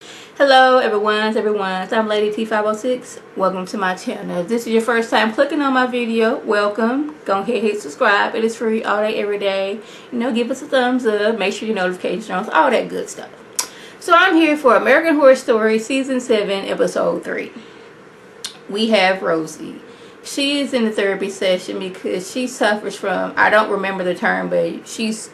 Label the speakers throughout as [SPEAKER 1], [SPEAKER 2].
[SPEAKER 1] Hello everyone, I'm Lady T506. Welcome to my channel. If this is your first time clicking on my video, welcome. Go ahead and hit subscribe. It is free all day, every day. Give us a thumbs up. Make sure your notifications are on, all that good stuff. So I'm here for American Horror Story Season 7, Episode 3. We have Rosie. She is in the therapy session because she suffers from, I don't remember the term, but she's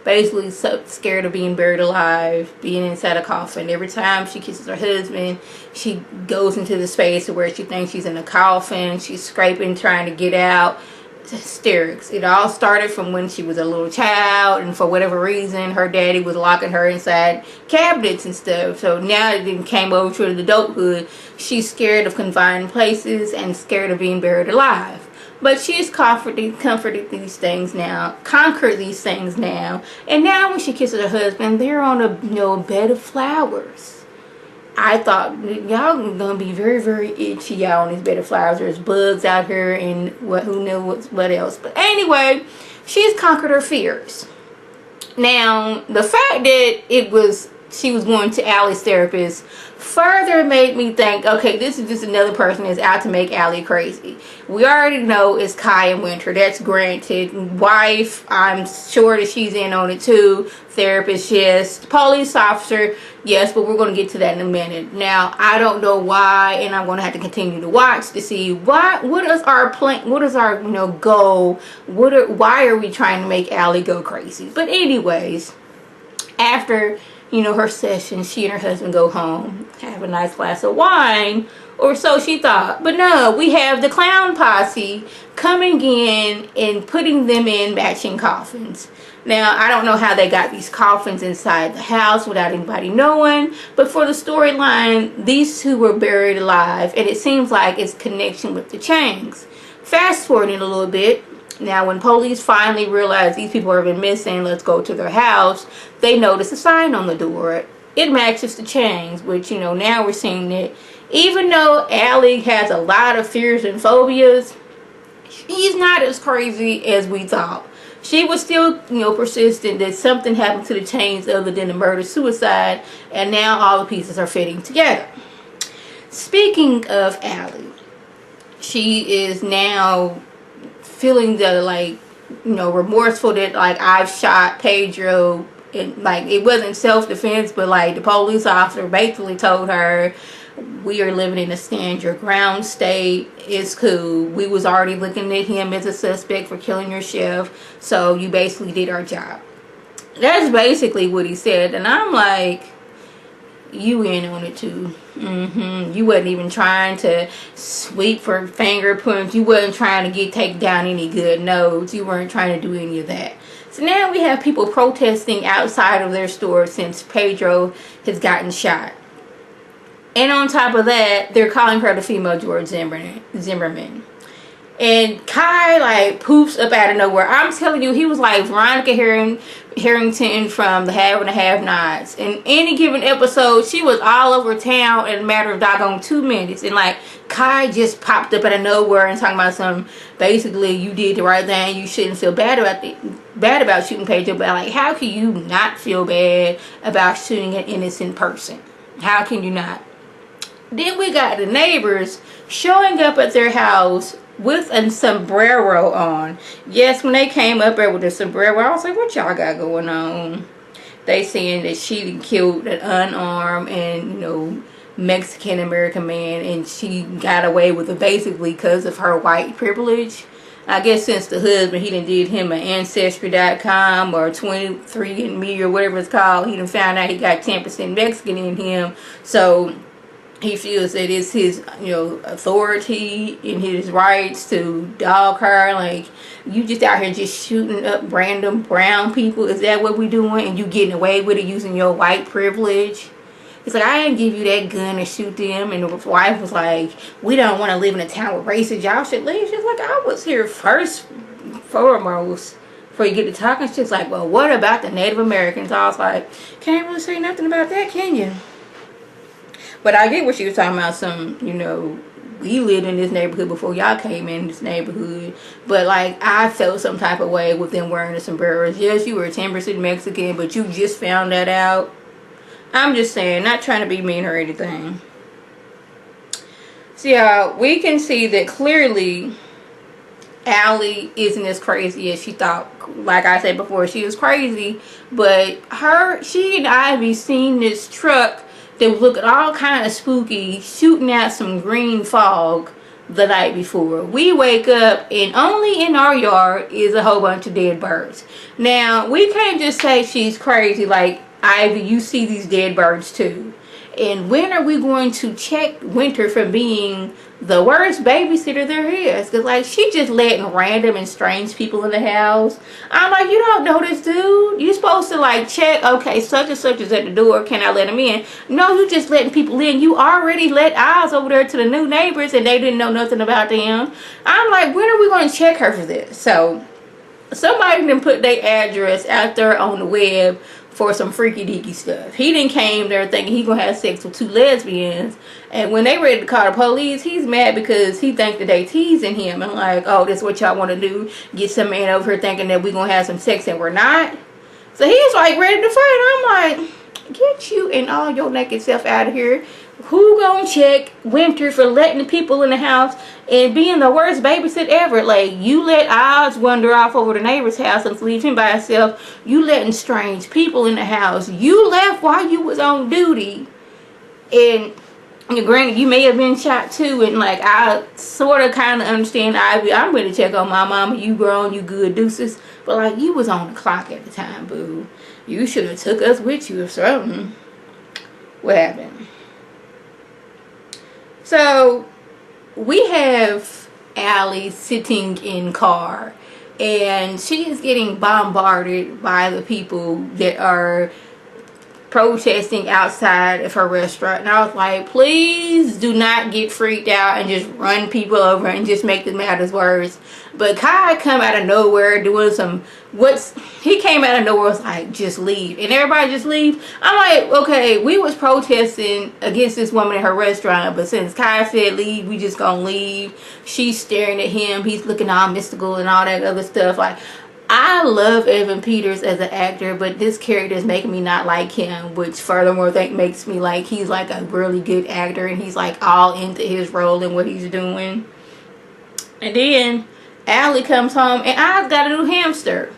[SPEAKER 1] basically so scared of being buried alive, being inside a coffin. Every time she kisses her husband, she goes into the space where she thinks she's in a coffin. She's scraping, trying to get out. It's hysterics. It all started from when she was a little child, and for whatever reason, her daddy was locking her inside cabinets and stuff. So now it came over to the adulthood. She's scared of confined places and scared of being buried alive. But she has comforted these things now, conquered these things now. And now when she kisses her husband, they're on a bed of flowers. I thought y'all gonna be very, very itchy, y'all, on this bed of flowers. There's bugs out here and who knows what else. But anyway, she's conquered her fears. Now, the fact that she was going to Allie's therapist further made me think, okay, this is just another person that's out to make Allie crazy. We already know it's Kai and Winter. That's granted. Wife, I'm sure that she's in on it too. Therapist, yes. Police officer, yes, but we're going to get to that in a minute. Now, I don't know why, and I'm going to have to continue to watch to see what is our plan, what is our goal, why are we trying to make Allie go crazy. But anyways, after her session, she and her husband go home, have a nice glass of wine, or so she thought. But no, we have the clown posse coming in and putting them in matching coffins. Now, I don't know how they got these coffins inside the house without anybody knowing, but for the storyline, these two were buried alive, and it seems like it's connection with the Changs. Fast forwarding a little bit. Now, when police finally realize these people have been missing, let's go to their house, they notice a sign on the door. It matches the Changs, which, now we're seeing that even though Allie has a lot of fears and phobias, she's not as crazy as we thought. She was still, persistent that something happened to the Changs other than the murder-suicide, and now all the pieces are fitting together. Speaking of Allie, she is now feeling the remorseful that I've shot Pedro, and it wasn't self-defense, but the police officer basically told her, we are living in a stand your ground state, it's cool, we was already looking at him as a suspect for killing your chef, so you basically did our job. That's basically what he said, and I'm like, you in on it too. You wasn't even trying to sweep for fingerprints. You wasn't trying to take down any good notes. You weren't trying to do any of that. So now we have people protesting outside of their store since Pedro has gotten shot. And on top of that, they're calling her the female George Zimmerman. And Kai poofs up out of nowhere. I'm telling you, he was like Veronica Harrington from The Have and the Have-Nots. In any given episode, she was all over town in a matter of doggone 2 minutes. And Kai just popped up out of nowhere and talking about basically, you did the right thing. You shouldn't feel bad about shooting Pedro. But how can you not feel bad about shooting an innocent person? How can you not? Then we got the neighbors showing up at their house with a sombrero on. Yes, when they came up there with a sombrero, I was like, what y'all got going on? They saying that she killed an unarmed and Mexican American man, and she got away with it basically because of her white privilege. I guess since the husband, he done did him an Ancestry.com or 23andMe or whatever it's called, he done found out he got 10% Mexican in him, so he feels that it's his, authority and his rights to dog her. You just out here just shooting up random brown people. Is that what we doing? And you getting away with it using your white privilege? It's I didn't give you that gun to shoot them. And the wife was like, we don't want to live in a town with racists. Y'all should leave. She's like, I was here foremost. Before you get to talking, she's like, well, what about the Native Americans? I was like, can't really say nothing about that, can you? But I get what she was talking about. We lived in this neighborhood before y'all came in this neighborhood. But I felt some type of way with them wearing the sombreros. Yes, you were 10% Mexican, but you just found that out. I'm just saying, not trying to be mean or anything. So yeah, we can see that clearly Allie isn't as crazy as she thought. Like I said before, she was crazy, but she and Ivy seen this truck that was looking all kind of spooky, shooting out some green fog the night before. We wake up and only in our yard is a whole bunch of dead birds. Now, we can't just say she's crazy. Like, Ivy, you see these dead birds too. And when are we going to check Winter for being the worst babysitter there is? Because, like, she just letting random and strange people in the house. I'm like, you don't know this dude. You're supposed to, like, check, okay, such and such is at the door. Can I let him in? No, you just letting people in. You already let eyes over there to the new neighbors and they didn't know nothing about them. I'm like, when are we going to check her for this? So, somebody done put their address out there on the web for some freaky deaky stuff. He didn't came there thinking he gonna have sex with 2 lesbians, and when they ready to call the police, he's mad because he think that they teasing him and like, oh, this is what y'all want to do, get some man over here thinking that we gonna have some sex and we're not. So he's like ready to fight. I'm like, get you and all your naked self out of here. Who gonna check Winter for letting the people in the house and being the worst babysitter ever? Like, you let Oz wander off over the neighbor's house and leave him by himself. You letting strange people in the house. You left while you was on duty. And granted, you may have been shot too. And like, I sort of kind of understand Ivy. I'm ready to check on my mama. You grown, you good, deuces. But like, you was on the clock at the time, boo. You should have took us with you or something. What happened? So, we have Allie sitting in car, and she is getting bombarded by the people that are protesting outside of her restaurant. And I was like, please do not get freaked out and just run people over and just make the matters worse. But Kai come out of nowhere doing some, he came out of nowhere, was like, just leave. And everybody just leave. I'm like, okay, we was protesting against this woman in her restaurant, but since Kai said leave, we just gonna leave. She's staring at him. He's looking all mystical and all that other stuff. Like, I love Evan Peters as an actor, but this character is making me not like him, which furthermore makes me like he's like a really good actor and he's like all into his role and what he's doing. And then Allie comes home and I've got a new hamster.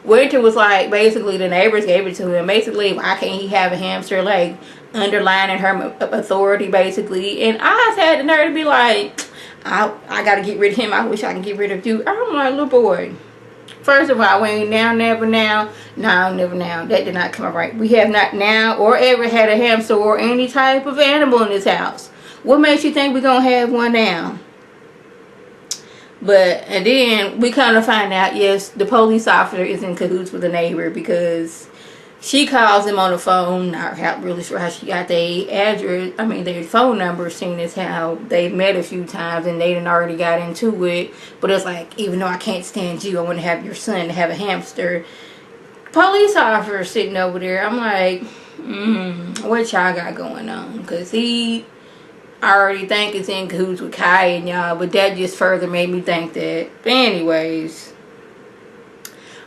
[SPEAKER 1] Winter was like, basically the neighbors gave it to him. Basically, why can't he have a hamster? Like, underlining her authority basically. And Oz had the nerve to be like, I gotta get rid of him. I wish I can get rid of you. I'm like, little boy. First of all, we ain't now, never now. No, never now. That did not come out right. We have not now or ever had a hamster or any type of animal in this house. What makes you think we're going to have one now? And then we kind of find out, yes, the police officer is in cahoots with the neighbor because she calls him on the phone. Not really sure how she got their address. I mean, their phone number, seeing as how they've met a few times and they done already got into it. But it's like, even though I can't stand you, I want to have your son to have a hamster. Police officer sitting over there. I'm like, what y'all got going on? Because I already think it's in cahoots with Kai and y'all. But that just further made me think that. But anyways,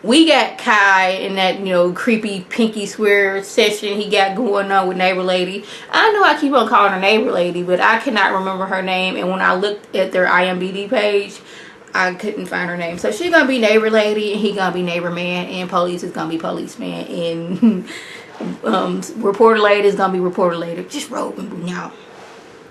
[SPEAKER 1] we got Kai in that, you know, creepy pinky swear session he got going on with Neighbor Lady. I know I keep on calling her Neighbor Lady, but I cannot remember her name. And when I looked at their IMDb page, I couldn't find her name. So she's going to be Neighbor Lady, and he going to be Neighbor Man, and Police is going to be Policeman, and Reporter Lady is going to be Reporter Lady. Just roll and y'all.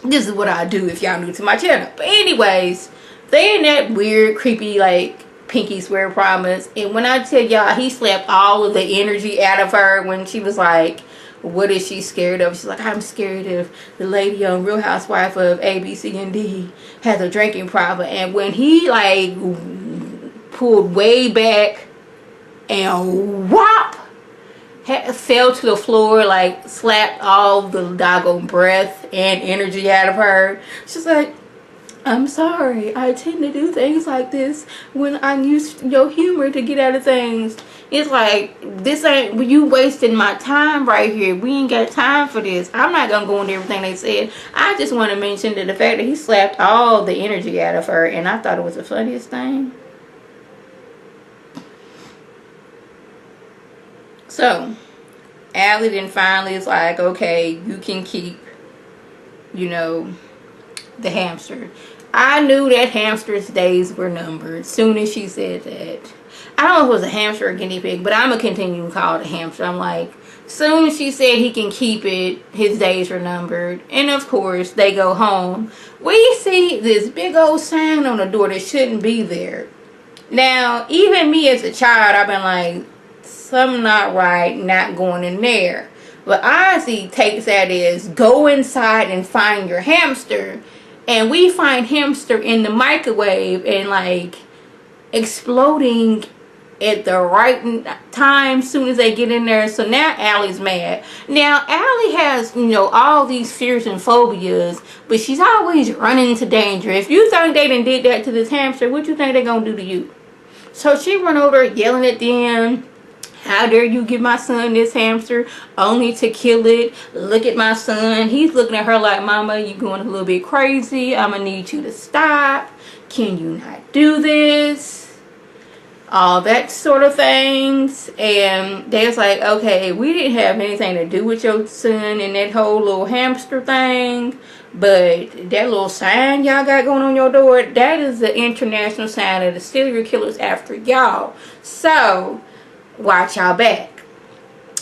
[SPEAKER 1] This is what I do if y'all new to my channel. But anyways, they in that weird, creepy, like, pinky swear promise. And when I tell y'all, he slapped all of the energy out of her when she was like, what is she scared of? She's like, I'm scared of the lady on Real Housewife of A, B, C, and D has a drinking problem. And when he like pulled way back and whop, fell to the floor, like slapped all the doggone breath and energy out of her. She's like, I'm sorry, I tend to do things like this when I use your humor to get out of things. It's like, this ain't, you wasting my time right here. We ain't got time for this. I'm not gonna go into everything they said. I just want to mention that the fact that he slapped all the energy out of her, and I thought it was the funniest thing. So, Allie then finally is like, okay, you can keep, you know, the hamster. I knew that hamster's days were numbered soon as she said that. I don't know if it was a hamster or a guinea pig, but I'm going to continue to call it a hamster. I'm like, soon as she said he can keep it, his days were numbered. And of course, they go home. We see this big old sign on the door that shouldn't be there. Now, even me as a child, I've been like, something not right, not going in there. But Ozzy takes that as, go inside and find your hamster. And we find hamster in the microwave and like exploding at the right time soon as they get in there. So now Allie's mad. Now Allie has, you know, all these fears and phobias, but she's always running into danger. If you think they done did that to this hamster, what you think they gonna do to you? So she run over yelling at them. How dare you give my son this hamster only to kill it? Look at my son. He's looking at her like, Mama, you going a little bit crazy. I'm going to need you to stop. Can you not do this? All that sort of things. And they was like, okay, we didn't have anything to do with your son and that whole little hamster thing. But that little sign y'all got going on your door, that is the international sign of the serial killers after y'all. So watch y'all back.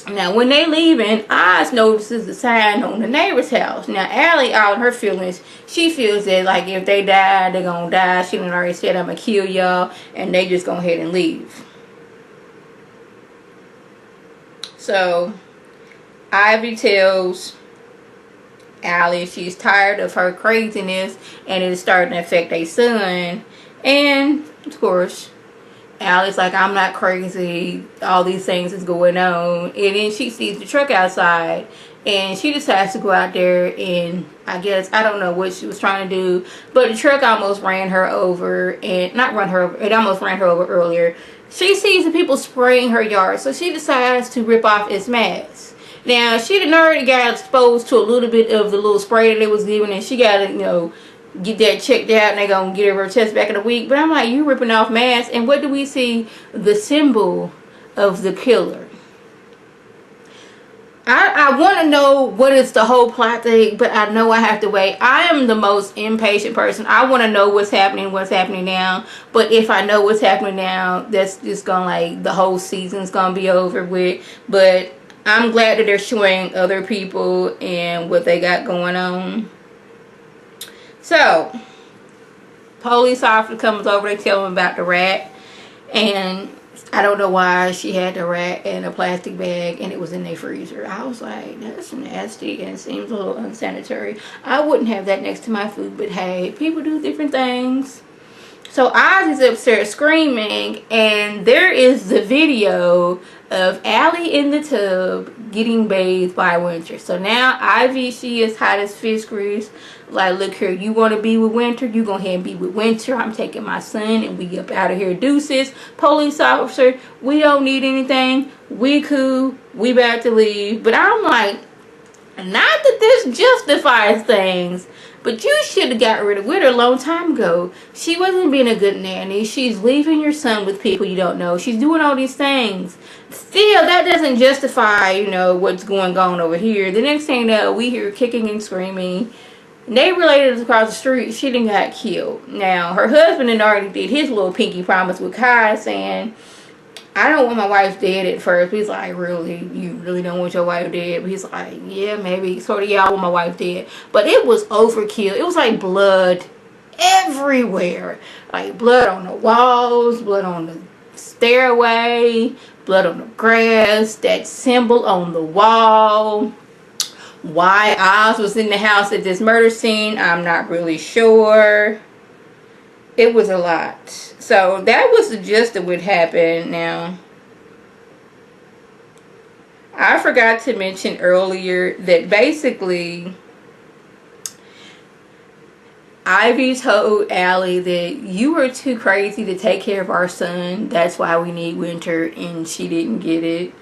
[SPEAKER 1] Now when they leaving, Oz notices the sign on the neighbor's house. Now Allie, all her feelings, she feels that like if they die, they're gonna die. She done already said I'm gonna kill y'all, and they just go ahead and leave. So Ivy tells Allie she's tired of her craziness and it is starting to affect their son. And of course, Allie's like, I'm not crazy, all these things is going on. And then she sees the truck outside and she decides to go out there, and I guess, I don't know what she was trying to do, but the truck almost ran her over. And not run her over, it almost ran her over earlier. She sees the people spraying her yard, so she decides to rip off its mask. Now she had already got exposed to a little bit of the little spray that they was giving, and she got to, you know, get that checked out, and they're gonna get her test back in a week. But I'm like, you ripping off masks, and what do we see? The symbol of the killer. I want to know what is the whole plot thing, but I know I have to wait. I am the most impatient person. I want to know what's happening now. But if I know what's happening now, that's just gonna, like, the whole season's gonna be over with. But I'm glad that they're showing other people and what they got going on. So, police officer comes over, they tell him about the rat, and I don't know why she had the rat in a plastic bag and it was in their freezer. I was like, that's nasty and seems a little unsanitary. I wouldn't have that next to my food, but hey, people do different things. So Oz is upstairs screaming, and there is the video of Allie in the tub getting bathed by Winter. So now Ivy, she is hot as fish grease. Like, look here, you want to be with Winter? You go ahead and be with Winter. I'm taking my son and we up out of here. Deuces. Police officer, we don't need anything. We cool. We about to leave. But I'm like, not that this justifies things, but you should have got rid of Winter a long time ago. She wasn't being a good nanny. She's leaving your son with people you don't know. She's doing all these things. Still, that doesn't justify, you know, what's going on over here. The next thing you know, we hear kicking and screaming. Neighbor lady across the street, she done got killed. Now, her husband had already did his little pinky promise with Kai, saying, I don't want my wife dead at first. But he's like, really? You really don't want your wife dead? But he's like, yeah, maybe. Sort of, yeah, I want my wife dead. But it was overkill. It was like blood everywhere. Like blood on the walls, blood on the stairway, blood on the grass, that symbol on the wall. Why Oz was in the house at this murder scene, I'm not really sure. It was a lot. So that was the gist of what happened. Now, I forgot to mention earlier that basically Ivy told Allie that you were too crazy to take care of our son. That's why we need Winter, and she didn't get it.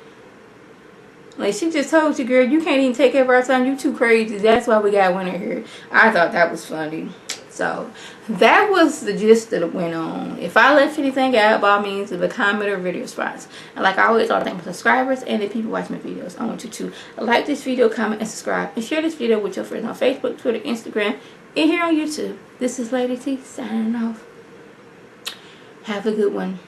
[SPEAKER 1] Like, she just told you, girl, you can't even take care of our son. You too crazy. That's why we got Winter here. I thought that was funny. So that was the gist that went on. If I left anything out, by all means, leave a comment or video response. And like I always, I thank my subscribers and the people watching my videos. I want you to like this video, comment, and subscribe, and share this video with your friends on Facebook, Twitter, Instagram, and here on YouTube. This is Lady T signing off. Have a good one.